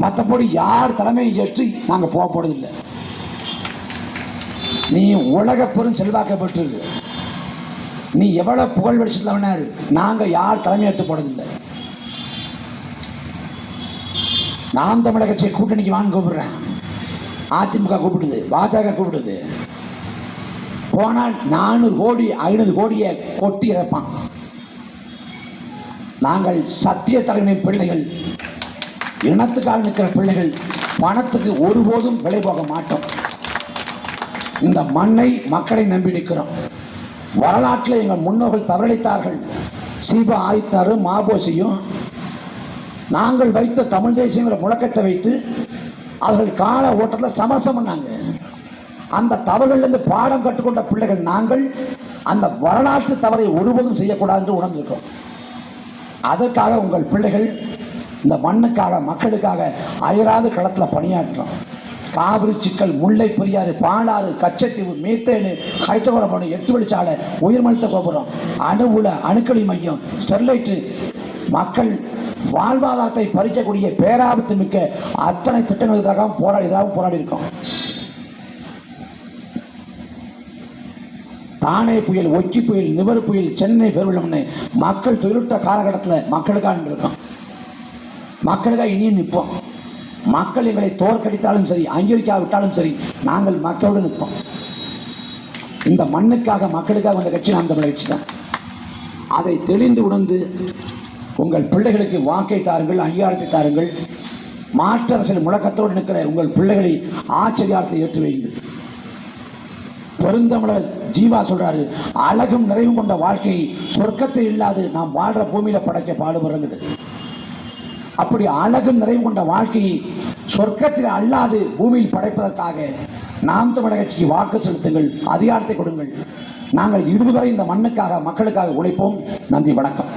மற்றபடி யார் தலைமையை ஏற்று நாங்கள் போக போறதில்லை. நீ உலக பெரும் செல்வாக்க பெற்று நீ எவ்வளவு புகழ் வெளிச்சத்தவனாரு, நாங்கள் யார் தலைமையேற்று போறதில்லை. நாம் தமிழக கட்சியை கூட்டணிக்கு வாங்க கூப்பிடுறேன். அதிமுக கூப்பிடுது, பாஜக கூப்பிடுது. போனால் 400 கோடி 500 கோடியை கொட்டி இறப்பான். நாங்கள் சத்திய தலைவனின் பிள்ளைகள், இனத்துக்காக நிற்கிற பிள்ளைகள். பணத்துக்கு ஒருபோதும் விலை போக மாட்டோம். இந்த மண்ணை மக்களை நம்பி நிற்கிறோம். வரலாற்றில் எங்கள் முன்னோர்கள் தவறளித்தார்கள். சீபா ஆதித்தாரும் மாபோசியும் நாங்கள் வைத்த தமிழ் தேசியங்கிற முழக்கத்தை வைத்து அவர்கள் கால ஓட்டத்தில் சமரசம் பண்ணாங்க. அந்த தவறுகளிலிருந்து பாடம் கற்றுக்கொண்ட பிள்ளைகள் நாங்கள் அந்த வரலாற்று தவறை ஒருபோதும் செய்யக்கூடாது என்று உணர்ந்திருக்கிறோம். அதற்காக உங்கள் பிள்ளைகள் இந்த மண்ணுக்காக மக்களுக்காக அயராது களத்தில் பணியாற்றோம். காவிரி சிக்கல், முல்லை பெரியாறு, பாலாறு, கச்சத்தீவு, மீத்தேனு, ஹைட்ரோகார்பன், 8 வழிச்சாலை, உயர்மழுத்த கோபுரம், அணுக்களி மையம், ஸ்டெர்லைட்டு, மக்கள் வாழ்வாதாரத்தை பறிக்கக்கூடிய பேராபத்து மிக்க அத்தனை திட்டங்களுக்காக போராடி இருக்கோம். தானே புயல், ஒக்கி புயல், நிவர் புயல், சென்னை பெருவெள்ளம்னு மக்கள் துயருட்ட காலகட்டத்தில் மக்களுக்காக இருக்கோம். மக்களுக்காக இனியும் நிற்போம். மக்கள் எங்களை தோற்கடித்தாலும் சரி, அங்கீகரிக்காவிட்டாலும் சரி, நாங்கள் மக்களோடு நிற்போம். இந்த மண்ணுக்காக மக்களுக்காக வந்த கட்சி நாம் தமிழர் கட்சி தான். அதை தெளிந்து உணர்ந்து உங்கள் பிள்ளைகளுக்கு வாக்கை தாருங்கள், அங்கீகாரத்தை தாருங்கள். மாற்று அரசியல் முழக்கத்தோடு நிற்கிற உங்கள் பிள்ளைகளை ஆச்சரியாரத்தை ஏற்றி வையுங்கள். பெருந்தமிழர் ஜீவா சொல்றாரு, அழகும் நிறைவும் கொண்ட வாழ்க்கையை சொர்க்கத்தில் இல்லாது நாம் வாழ்ற பூமியில படைக்க பாடுபடுறது. அப்படி அழகும் நிறைவு கொண்ட வாழ்க்கையை சொர்க்கத்தில் அல்லாது பூமியில் படைப்பதற்காக நாம் தமிழக கட்சிக்கு வாக்கு செலுத்துங்கள், அதிகாரத்தை கொடுங்கள். நாங்கள் இறுதி வரை இந்த மண்ணுக்காக மக்களுக்காக உழைப்போம். நன்றி, வணக்கம்.